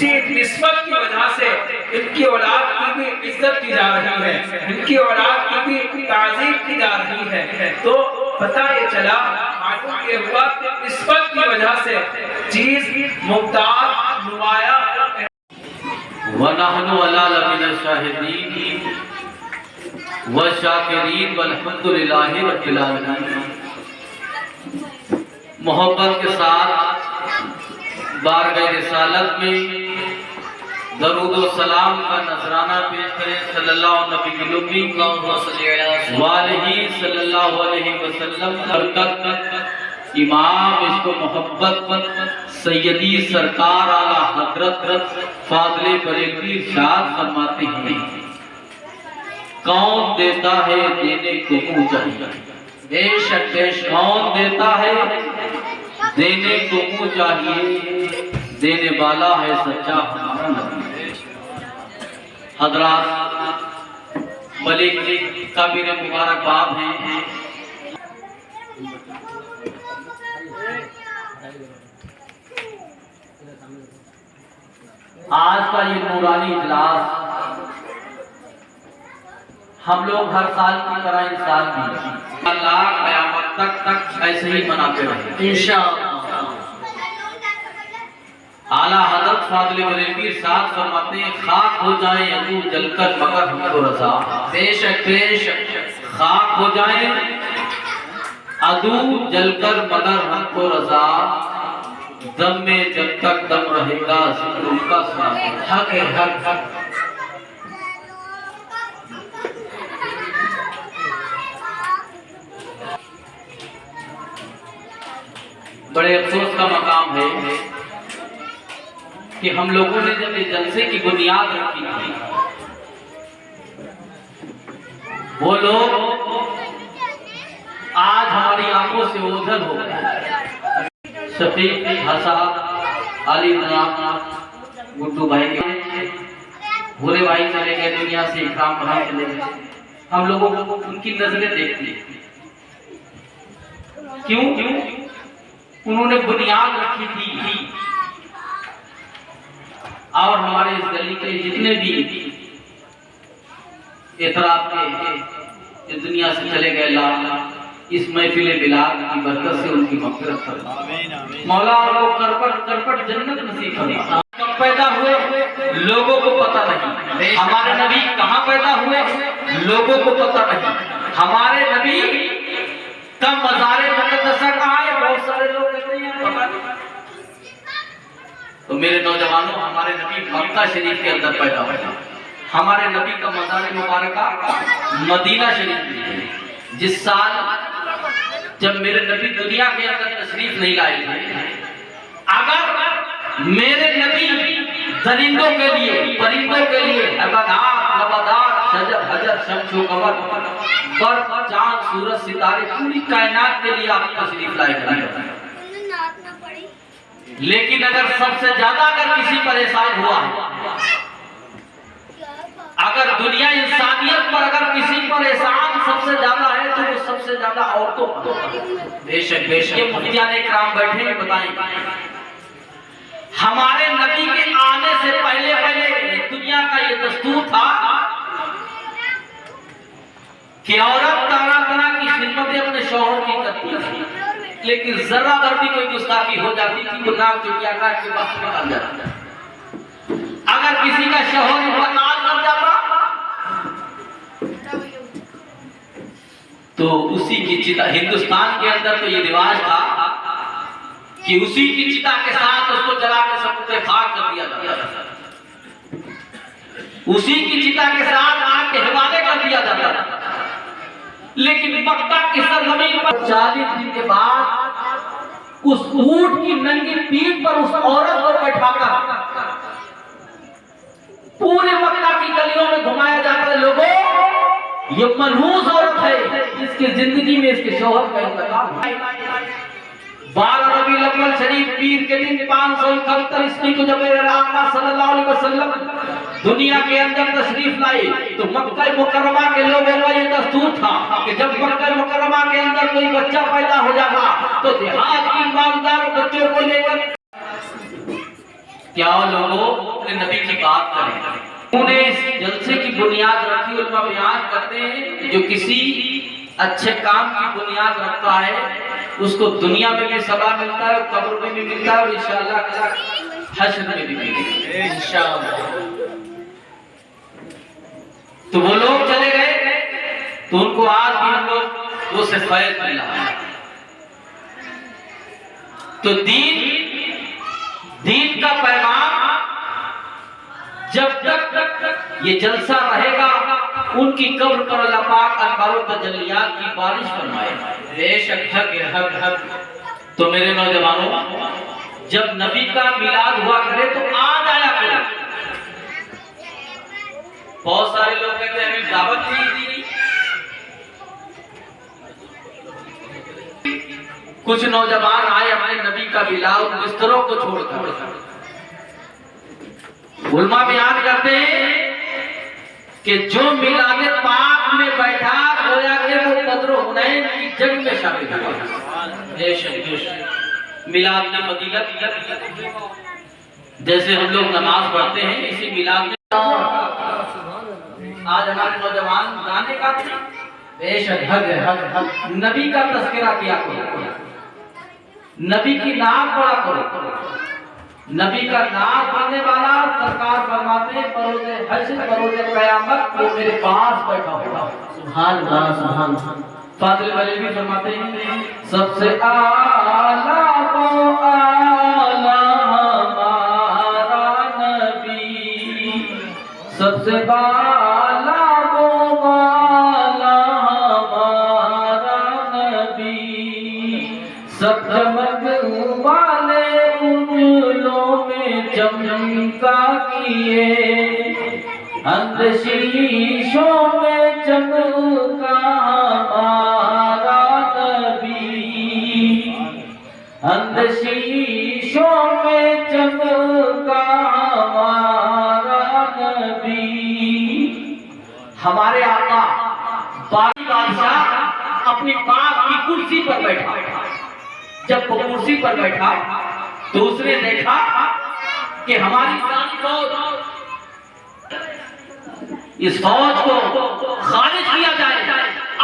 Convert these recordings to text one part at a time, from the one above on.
اسی نسبت کی وجہ سے ان کی اولاد کی بھی عزت کی جا رہی ہے، ان کی اولاد کی بھی تعظیم کی جا رہی ہے. تو پتہ یہ چلا معلوم یہ ہوا کہ نسبت کی وجہ سے چیز ممتاز نمایاں وَنَحْنُ عَلَى لَمِنَ الشَّاهِدِينَ وَالشَّاكِرِينَ وَالْحَمْدُ لِلَّهِ رَبِّ الْعَالَمِينَ. محبت کے ساتھ بارگاہ رسالت میں درود و سلام کا نذرانہ پیش کریں. صلی اللہ نبی الامی وآلہ صلی اللہ علیہ وسلم. برکت امام عشق و محبت سیدی سرکار اعلیٰ حضرت فاضل بریلوی ارشاد فرماتے ہیں کون دیتا ہے دینے کو منہ چاہیے. بے شک کون دیتا ہے دینے کو منہ چاہیے، دینے والا ہے سچا ہمارا نبی. حضرات ملک کا میرے مبارکباد ہیں. آج کا یہ نورانی اجلاس ہم لوگ ہر سال کی طرح اس سال بھی اللہ قیامت تک ایسے ہی مناتے رہیں انشاءاللہ. اعلیٰ حضرت فاضل بریلوی ارشاد فرماتے ہیں خاک ہو جائیں عدو جل کر مگر ہم کو رضا. بے شک خاک ہو جائیں عدو جل کر مگر ہم کو رضا. دم میں جب تک دم رہے گا ذکر ان کا سنا. حق ہے حق. بڑے افسوس کا مقام ہے کہ ہم لوگوں نے جب اس جلسے کی بنیاد رکھی تھی وہ لوگ آج ہماری آنکھوں سے اوجھل ہو گئے. شفیق حساب علی نام گڈو بھائی کے بھولے بھائی چلے گئے دنیا سے، اکرام بھائی چلے گئے. ہم لوگوں کو ان کی نظریں دیکھتی کیوں انہوں نے بنیاد رکھی تھی اور ہمارے اس گلی کے جتنے بھی اعتراف کے اس دنیا سے چلے گئے اللہ اس محفل بلال کی برکت سے ان کی مغفرت فرما. مولا کو کرپٹ جنت نصیب فرما. کب پیدا ہوئے لوگوں کو پتہ نہیں، ہمارے نبی کہاں پیدا ہوئے لوگوں کو پتہ نہیں. ہمارے نبی کب مزار مقدسہ کہاں ہے بہت سارے لوگ کہتے ہیں پتہ نہیں. تو میرے نوجوانوں ہمارے نبی مکہ شریف کے اندر پیدا ہوئے. ہمارے نبی کا مزار مبارکہ مدینہ شریف میں ہے. جس سال جب میرے نبی دنیا کے اندر تشریف نہیں لائے تھے، اگر میرے نبی درندوں کے لیے پرندوں کے لیے حیوانات نباتات شجر حجر شمس و قمر برف چاند سورج ستارے پوری کائنات کے لیے آپ تشریف لائے تھے، لیکن اگر سب سے زیادہ اگر کسی پر احسان ہوا، اگر دنیا انسانیت پر اگر کسی پر احسان سب سے زیادہ ہے تو وہ سب سے زیادہ عورتوں پر. بے شک یہ مفتیان اکرام بیٹھے ہیں بتائیں ہمارے نبی کے آنے سے پہلے دنیا کا یہ دستور تھا کہ عورت طرح طرح کی خدمتیں اپنے شوہر کی کرتی تھی، لیکن ذرہ بھر بھی کوئی گستاخی ہو جاتی تھی وہ ناک چٹیا کاٹ کے باہر نکل جاتی. اگر کسی کا شوہر انتقال کر جاتا تو اسی کی چتا، ہندوستان کے اندر تو یہ رواج تھا کہ اسی کی چتا کے ساتھ اس کو جلا کے سب خاک کر دیا جاتا، اسی کی چتا کے ساتھ آگ کے حوالے کر دیا جاتا. لیکن مکہ کی سرزمین پر 40 دن کے بعد اس اونٹ کی ننگی پیٹھ پر اس عورت کو بٹھا کر پورے مکہ کی گلیوں میں گھمایا جاتا ہے. لوگوں یہ منحوس عورت ہے، اس کی زندگی میں اس کے شوہر کا انتقال ہے. 12 ربیع الاول شریف پیر کے دن 571 عیسوی کو جب میرے آقا صلی اللہ علیہ وسلم دنیا کے اندر تشریف لائے تو مکہ مکرمہ کے لوگوں کا یہ دستور تھا کہ جب مکہ مکرمہ کے اندر کوئی بچہ پیدا ہو جاتا تو دیہات کی مالدار بچوں کو لے کر کیا لوگوں اپنے نبی کی بات کریں. انہوں نے اس جلسے کی بنیاد رکھی. علماء بیان کرتے ہیں جو کسی اچھے کام کی بنیاد رکھتا ہے اس کو دنیا میں بھی ثواب ملتا ہے اور قبر میں بھی ملتا ہے اور انشاءاللہ حشر میں بھی ملے گا انشاءاللہ. تو وہ لوگ چلے گئے تو ان کو آج بھی ہم لوگ وہ سے فیض ملا ہے. تو دین کا پیغام جب تک یہ جلسہ رہے گا ان کی قبر پر اللہ پاک انوار و تجلیات کی بارش فرمائے. بے شک حق. تو میرے نوجوانوں جب نبی کا میلاد ہوا کرے تو آ جایا کرو. بہت سارے لوگ کہتے ہیں ہمیں دعوت نہیں دی. کچھ نوجوان آئے اپنے نبی کا میلاد بستروں کو چھوڑ کر. علماء بیان کرتے ہیں کہ جو میلاد پاک میں بیٹھا گویا کہ وہ بدر و حنین کی جنگ میں شامل ہوا. بے شک میلاد کی فضیلت جیسے ہم لوگ نماز پڑھتے ہیں اسی میلاد میں آج ہمارے نوجوان گانے گاتے ہیں. بے شک حق. نبی کا تذکرہ کیا کرو, نبی کی نام پڑھا کرو. نبی کا نام پڑھنے والا سرکار فرماتے ہیں بروز حشر بروز قیامت وہ میرے پاس بیٹھا ہوگا. سبحان اللہ سبحان اللہ. فاضل بریلوی فرماتے ہیں سب سے اعلیٰ و اعلیٰ ہمارا نبی, سب سے بالا و بالا ہمارا نبی, سب چمک والے انجلوں میں چمکا کیے, اندشیشوں میں چمکا ہمارا نبی, اندشیشوں میں چمکا ہمارا نبی. ہمارے آقا باقی بادشاہ اپنی پاک کی کرسی پر بیٹھا. جب وہ کرسی پر بیٹھا تو اس نے دیکھا کہ ہماری ساری فوج اس فوج کو خارج کیا جائے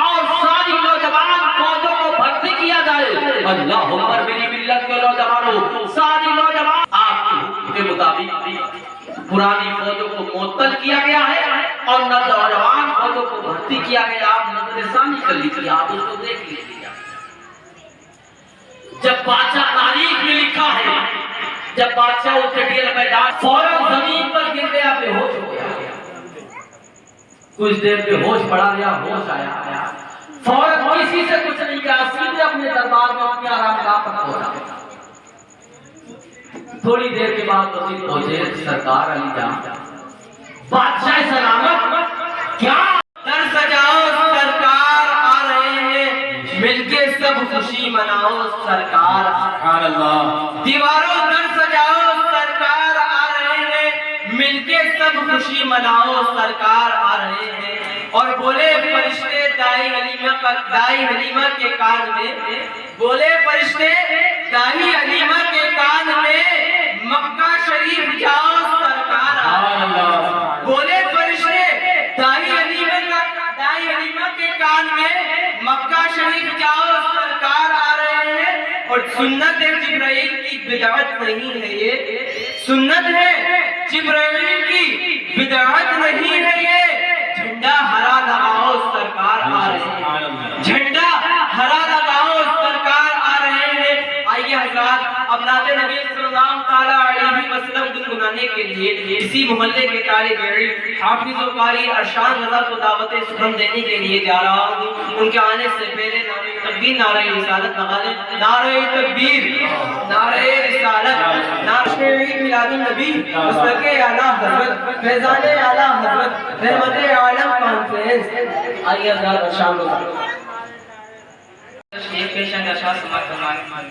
اور ساری نوجوان فوجوں کو بھرتی کیا جائے. اللہ اکبر. میری ملت کے نوجوانوں ساری نوجوان آپ کے حکم کے مطابق پرانی فوجوں کو معطل کیا گیا ہے اور نوجوان فوجوں کو بھرتی کیا گیا. آپ نظر ثانی کر لیجیے, آپ اس کو دیکھ لیجیے. جب بادشاہ تاریخ میں لکھا ہے جب بادشاہ اس چٹیل میدان فوراً زمین پر گر گیا, بے ہوش ہو گیا. کچھ دیر بے ہوش پڑا گیا, ہوش آیا, فوراً کسی سے کچھ نہیں کہا, سیدھے اپنے دربار میں اپنی آرام گاہ پر پہنچا. تھوڑی دیر کے بعد وزیر پہنچے, سرکار علی جان بادشاہ سلامت کیا در سجاؤ سرکار آ رہے ہیں, مل کے سب خوشی مناؤ سرکار. سبحان اللہ. دیواروں در سجاؤ سرکار آ رہے ہیں, مل کے سب خوشی مناؤ سرکار آ رہے ہیں. اور بولے فرشتے دائی حلیمہ کے کان میں, بولے فرشتے دائی حلیمہ کے کان میں مکہ شریف جاؤ سرکار آ رہے ہیں. بولے فرشتے دائی حلیمہ کے کان میں مکہ شریف جاؤ سرکار آ رہے ہیں. اور سنت جبرائیل کی بدعت نہیں ہے یہ, سنت ہے جبرائیل کی بدعت نہیں ہے یہ. جھنڈا ہرا لگاؤ سرکار آ رہے ہیں, جھنڈا ہرا لگاؤ سرکار آ رہے ہیں. آئیے حضرات اب نعت نبی صلی اللہ تعالیٰ علیہ وسلم گنگنانے کے لیے اسی محلے کے طالب علم حافظ و قاری ارشاد رضا کو دعوت سخن دینے کے لیے جا رہا ہوں. ان کے آنے سے پہلے نعرہ تکبیر, نعرہ رسالت لگا لیں. نعرہ تکبیر, نعرہ رسالت, نعرہ عید میلاد النبی, مصداق اعلیٰ حضرت, فیضان اعلیٰ حضرت, رحمت عالم کانفرنس. آئیے حضرات شام کو ایک پیشن ارشاد سماعت فرمائیں.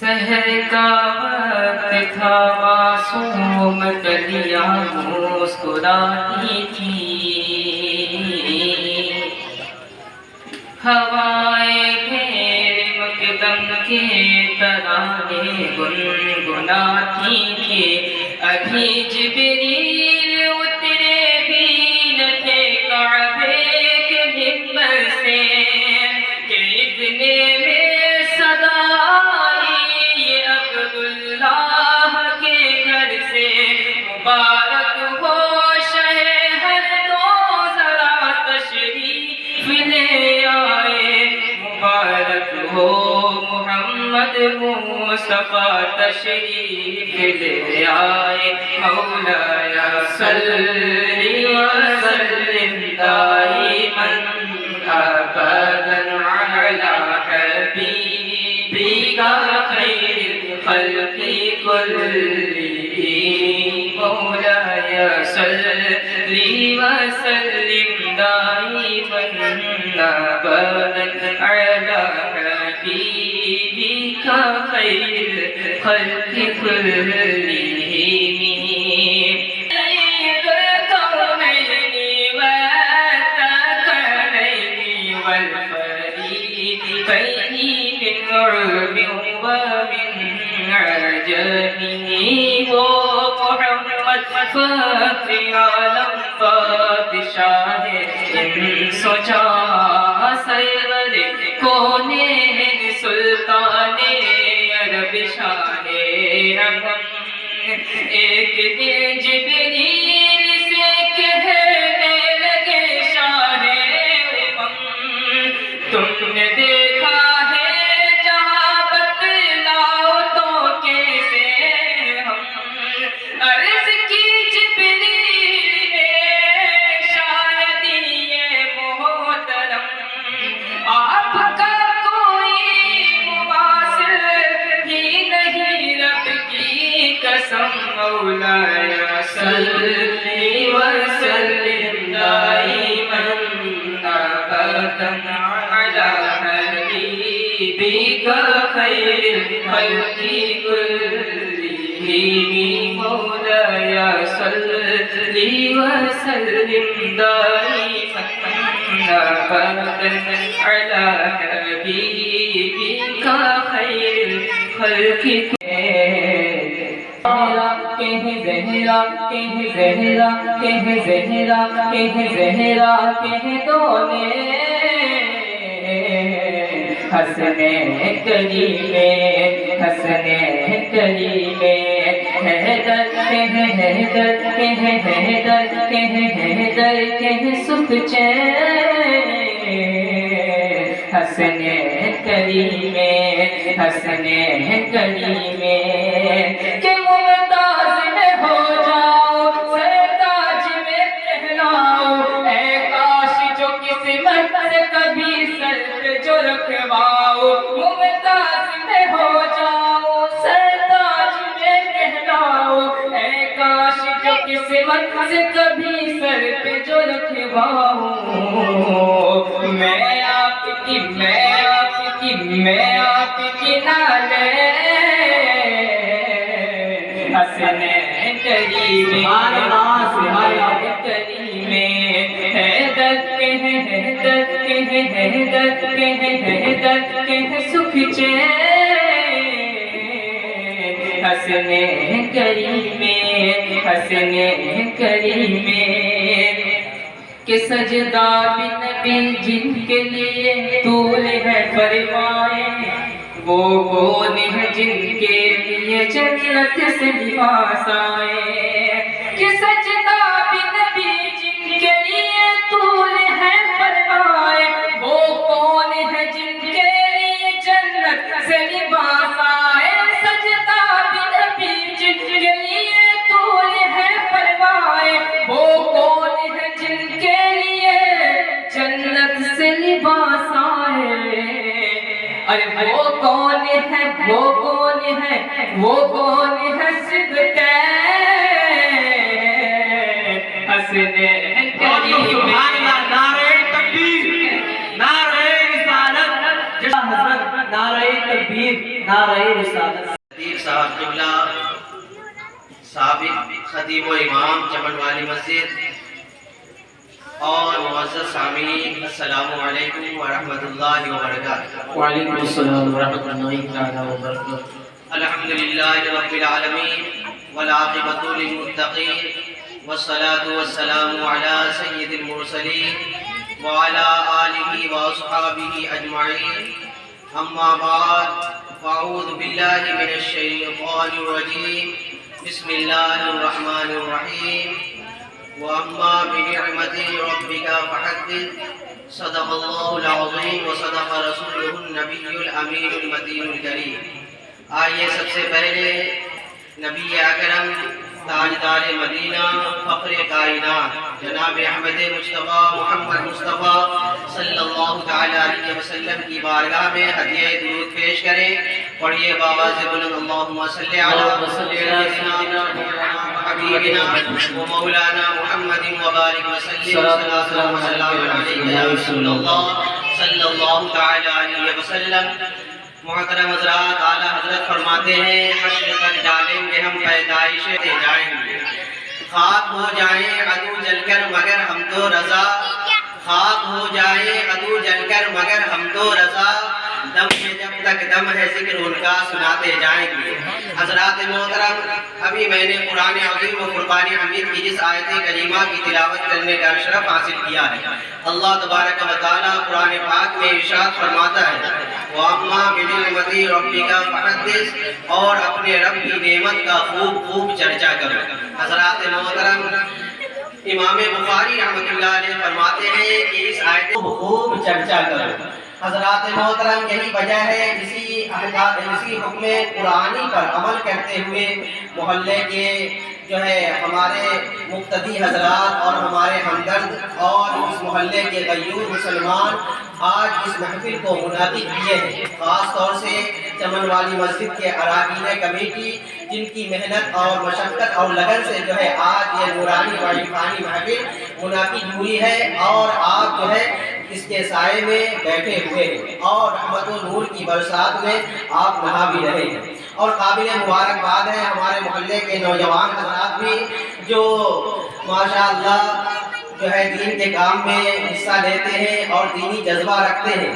سحر کا وقت تھا, معصوم کلیاں مسکراتی تھی, ہوائیں گھیر مقدم کے ترانے گنگناتی تھی. کبھی جبریل اترے بھی نہ تھے کعبے کے ممبر سے کہ اتنے میں صدا آئی یہ عبداللہ کے گھر سے مبارک ہو شہر تو ذرا تشریف لے آئے مبارک ہو محمد مصطفیٰ تشریف لے آئے مولایا صلی وسلم دائما ابدا علی حبیبک خیر الخلق کلہم مولایا صلی وسلم دائما ابدا علی حبیبک خیر الخلق كلهم سيد الكونين والثقلين والفريقين من عرب ومن عجم ومحمد فخر عالم بادشاہ انس و جاں سرور کونین سلطان عرب شاہ رحم ایک دن جبریل سے کہنے لگے شاہ امم تم نے دیکھا ہے جہاں بتلاؤ تو کیسے ہم عرض کی جبریل نے شاید یہ محترم آپ کا کوئی مواصل ہی نہیں رب کی قسم مولایا صلی وسلم دائما ابدا علی حبیبک خیر الخلق کلہم مولایا صلی وسلم دائما ابدا علی حبیبک خیر الخلق زہرا دونے حسن کریم حیدر سکھ چین حسن کریم کہ ممتاز میں ہو جاؤ سرتاج میں پہناؤ اے کاش جو قسمت سے کبھی سر پہ جو رکھواؤ ممتاز میں ہو جاؤ سرتاج میں پہناؤ اے کاش جو قسمت سے کبھی سر پہ جو رکھواؤ میں آپ کی نالے حسن کریم حیدر سکھ چین حسن کریم کہ سجدہ بھی نبی جن کے لیے طول ہے فرمائے وہ کون ہے جن کے لیے جنت سے لباس آئے کہ سجدہ بھی نبی جن کے لیے طول ہے فرمائے وہ کون ہے جن کے لیے جنت سے لباس آئے سجدہ بھی نبی جن کے لیے طول ہے فرمائے وہ کون ہے جن کے لیے جنت سے لباس آئے ارے وہ کون ہے صدقین حسن کریم نعرہ تکبیر نعرہ رسالت حضرت نعرہ تکبیر نعرہ رسالت خطیب صاحب قبلہ سابق خطیب و امام چمن والی مسجد اور معزز سامعین السلام علیکم ورحمۃ اللہ وبرکاتہ وعلیکم السلام ورحمۃ اللہ تعالی وبرکاتہ الحمدللہ رب العالمین والعاقبة للمتقين والصلاة والسلام على سيد المرسلين وعلى آله وأصحابه أجمعين أما بعد فأعوذ بالله من الشيطان الرجيم بسم الله الرحمن الرحيم وأما بنعمة ربك فحدث صدق الله العظيم وصدق رسوله النبي الأمين المتين الكريم. آئیے سب سے پہلے نبی اکرم تاجدار مدینہ فخر کائنات جناب احمد مصطفیٰ محمد مصطفیٰ صلی اللہ تعالیٰ علیہ وسلم کی بارگاہ میں ہدیہ درود پیش کریں. پڑھیے بآواز بلند اللہم صلی علی سیدنا حبیبنا و مولانا محمد وبارک وسلم صلاۃ و سلام علیہ یا رسول اللہ صلی اللہ تعالیٰ علیہ وسلم. محترم حضرات، اعلیٰ حضرت فرماتے ہیں حشر تک ڈالیں گے ہم پیدائش دے جائیں گے، خاک ہو جائیں عدو جل کر مگر ہم تو رضا، خاک ہو جائیں عدو جل کر مگر ہم تو رضا، دم میں جب تک دم ہے ذکر ان کا سناتے جائیں گے. حضرات محترم، ابھی میں نے قرآن عظیم و فرقان حمید کی جس آیت کریمہ کی تلاوت کرنے کا شرف حاصل کیا ہے، اللہ تبارک و تعالیٰ قرآن پاک میں ارشاد فرماتا ہے وَأَمَّا بِنِعْمَتِ رَبِّكَ فَحَدِّثْ، اور اپنے رب کی نعمت کا خوب خوب چرچا کرو. حضرات محترم، امام بخاری رحمۃ اللہ علیہ فرماتے ہیں کہ اس آیت کو خوب چرچا کرو. حضرات محترم، یہی وجہ ہے اسی حکم قرآنی پر عمل کرتے ہوئے محلے کے جو ہے ہمارے مقتدی حضرات اور ہمارے ہمدرد اور اس محلے کے غیور مسلمان آج اس محفل کو منعقد کیے ہیں. خاص طور سے چمن والی مسجد کے اراکین کمیٹی جن کی محنت اور مشقت اور لگن سے جو ہے آج یہ نورانی و عرفانی محفل منعقد ہوئی ہے، اور آپ جو ہے اس کے سائے میں بیٹھے ہوئے ہیں اور رحمت و نور کی برسات میں آپ نہا بھی رہے ہیں. اور قابل مبارکباد ہے ہمارے محلے کے نوجوان حضرات بھی جو ماشاءاللہ جو ہے دین کے کام میں حصہ لیتے ہیں اور دینی جذبہ رکھتے ہیں.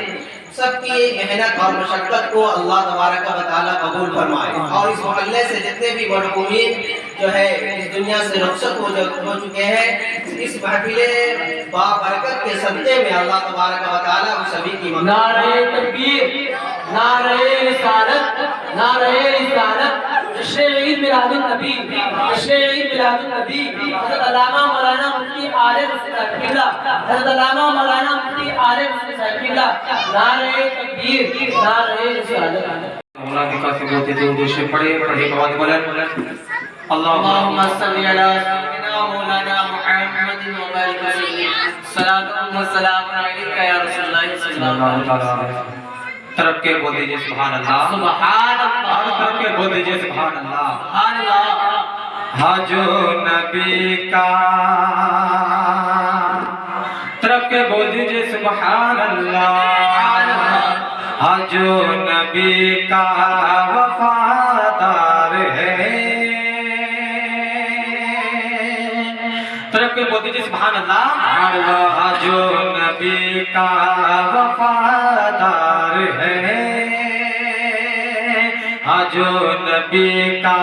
سب کی محنت اور مشقت کو اللہ تبارک و تعالیٰ قبول فرمائے، اور اس محلے سے جتنے بھی مرحومین جو ہے اس دنیا سے رخصت ہو چکے ہیں، اس محفل بابرکت کے صدقے میں اللہ تبارک و تعالیٰ ان سبھی کی مدد. نعرہ تکبیر، نعرہ رسالت، نعرہ رسالت، جشن عید میلاد النبی، جشن عید میلاد النبی. حضرت علامہ مولانا مفتی عارف صاحب قبلہ، حضرت علامہ مولانا مفتی عارف صاحب قبلہ، نعرہ تکبیر، نعرہ رسالت. مولا کی خاصی بہت ہی دور سے پڑھے بہت بلند. اللہم صلی علی سیدنا مولانا محمد وبارک وسلم. صلاۃ و سلام علیک یا رسول اللہ صلی اللہ علیہ وسلم. طرف کے بول دیجئے سبحان اللہ، سبحان اللہ، طرف کے بول دیجئے سبحان اللہ. سبحان اللہ. ہاں جو نبی کا، طرف کے بول دیجئے سبحان اللہ. ہاں جو نبی کا وفادار ہے، طرف کے بول دیجئے سبحان اللہ. ہاں جو نبی کا وفادار ہے، ہاں جو نبی کا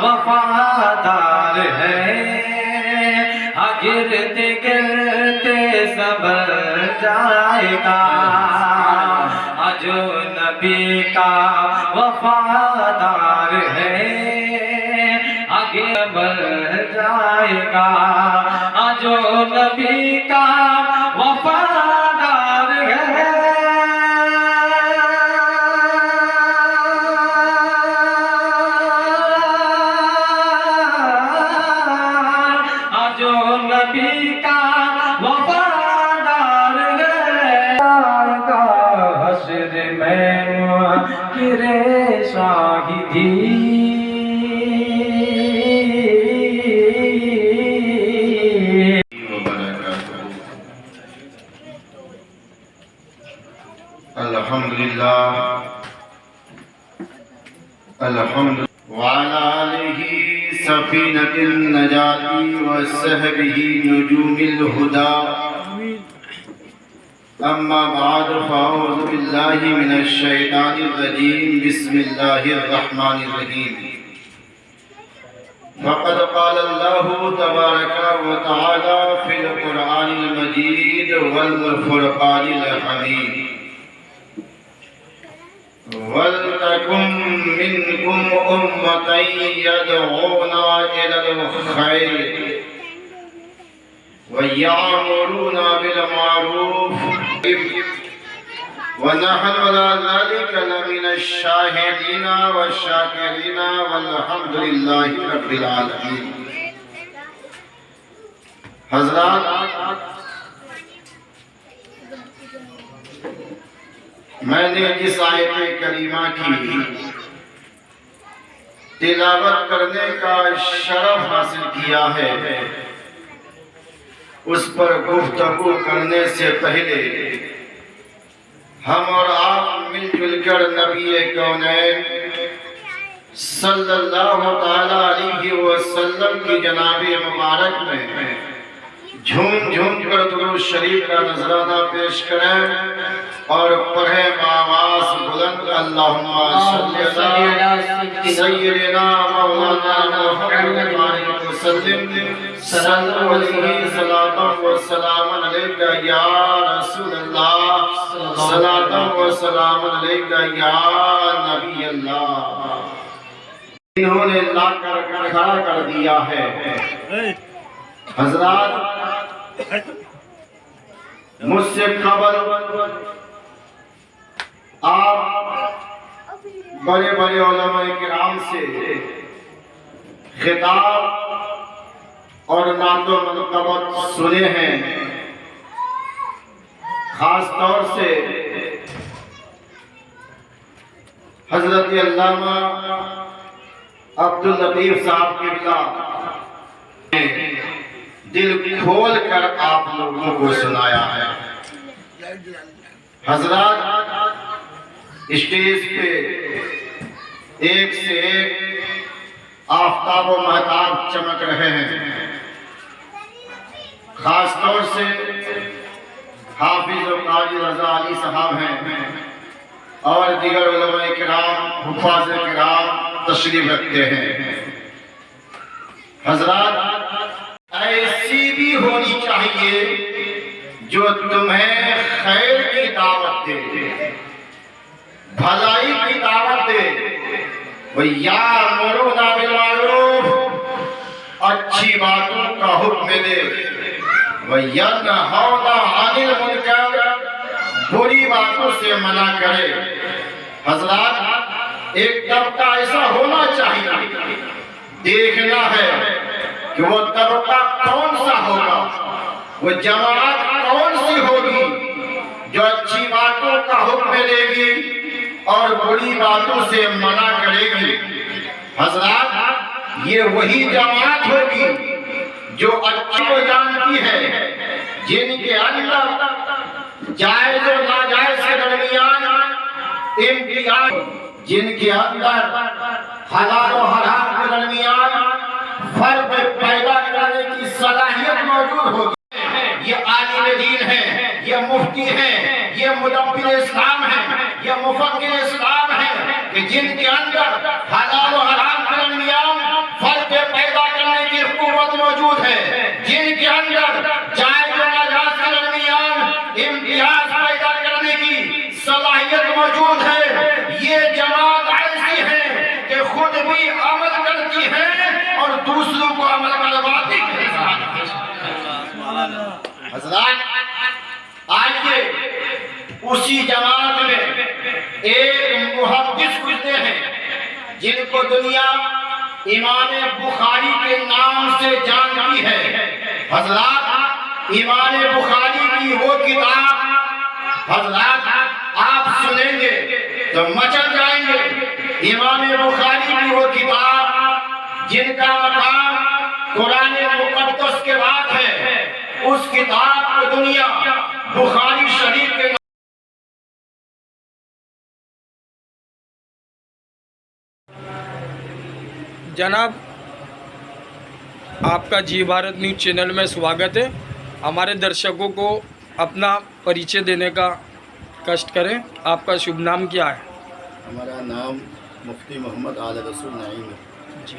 وفادار ہے، ہاں گرتے گرتے سبر جائے گا. ہاں جو نبی کا وفادار ہے، آگے بڑھ جائے گا. ہاں جو نبی کا وفادار ہے، ہاں جو نبی کا وفادار ہے، حشر میں منکر شاہدی. الحمدللہ الحمد وعلى آله سفينة النجاة وصحبه نجوم الهدى. أما بعد فأعوذ بالله من الشيطان الرجيم. بسم الله الرحمن الرحيم. فقد قال الله تبارك وتعالى في القرآن المجيد والفرقان الحميد ولتكن منكم أمة يدعون إلى الخير ويأمرون بالمعروف ونحن على ذلك لمن الشاهدين والشاكرين والحمد لله رب العالمين. حضرات، میں نے جس آیت کریمہ کی تلاوت کرنے کا شرف حاصل کیا ہے، اس پر گفتگو کرنے سے پہلے ہم اور آپ مل جل کر نبی کونین صلی اللہ تعالی علیہ وسلم کی جناب مبارک میں جھوم جھوم کر درود شریف کا نذرانہ پیش کریں اور پڑھیں بآواز بلند اللہم صلی علی سیدنا مولانا محمد وسلم صلی علیہ صلاۃ و سلام علیکہ یا رسول اللہ صلاۃ و سلام علیکہ یا نبی اللہ. انہوں نے لا کر کھڑا کر دیا ہے. حضرات، مجھ سے خبر آپ بڑے بڑے علماء کرام سے خطاب اور نعت و منقبت سنے ہیں. خاص طور سے حضرت علامہ عبداللطیف صاحب قبلہ دل کھول کر آپ لوگوں کو سنایا ہے. حضرات، اسٹیج پہ ایک سے ایک آفتاب و مہتاب چمک رہے ہیں. خاص طور سے حافظ و قاری رضا علی صاحب ہیں اور دیگر علماء کرام، حفاظ کرام تشریف رکھتے ہیں. حضرات، ایسی بھی ہونی چاہیے جو تمہیں خیر کی دعوت دے، بھلائی کی دعوت دے. وَيَأْمُرُونَ بِالْمَعْرُوفِ، اچھی باتوں کا حکم دے. وَيَنْهَوْنَ عَنِ الْمُنْكَرِ، بری باتوں سے منع کرے. حضرات، ایک طبقہ ایسا ہونا چاہیے، دیکھنا ہے کہ وہ طبقہ کون سا ہوگا، وہ جماعت کون سی ہوگی جو اچھی باتوں کا حکم دے گی اور بری باتوں سے منع کرے گی. حضرات، یہ وہی جماعت ہوگی جو اچھی کو جانتی ہے، جن کے اندر جائز و ناجائز کے درمیان امتیاز، جن کے اندر حلال و حرام کے درمیان فرق پیدا کرنے کی صلاحیت موجود ہوگی. یہ عالم دین ہے، یہ مفتی ہے، یہ مدبر اسلام ہے، یہ مفکر اسلام ہے کہ جن کے اندر حلال و حرام کے درمیان فرق پیدا کرنے کی قوت موجود ہے، جن کے اندر جائز و ناجائز کے درمیان امتیاز پیدا کرنے کی صلاحیت موجود ہے. یہ جماعت ایسی ہے کہ خود بھی عمل کرتی ہے اور دوسروں کو عمل کرواتی ہے. حضرات، آئیے اسی جماعت میں ایک محدث گزرے ہیں جن کو دنیا امام بخاری کے نام سے جانتی ہے. حضرات، امام بخاری کی وہ کتاب حضرات آپ سنیں گے تو مچل جائیں گے. امام بخاری کی وہ کتاب جن کا مقام قرآن مقدس کے بعد ہے، اس کتاب کو دنیا بخاری شریف کے جناب، آپ کا جی بھارت نیوز چینل میں سواگت ہے. ہمارے درشکوں کو اپنا پریچے دینے کا کشٹ کریں. آپ کا شبھ نام کیا ہے؟ ہمارا نام مفتی محمد آل رسول نعیم ہے. جی.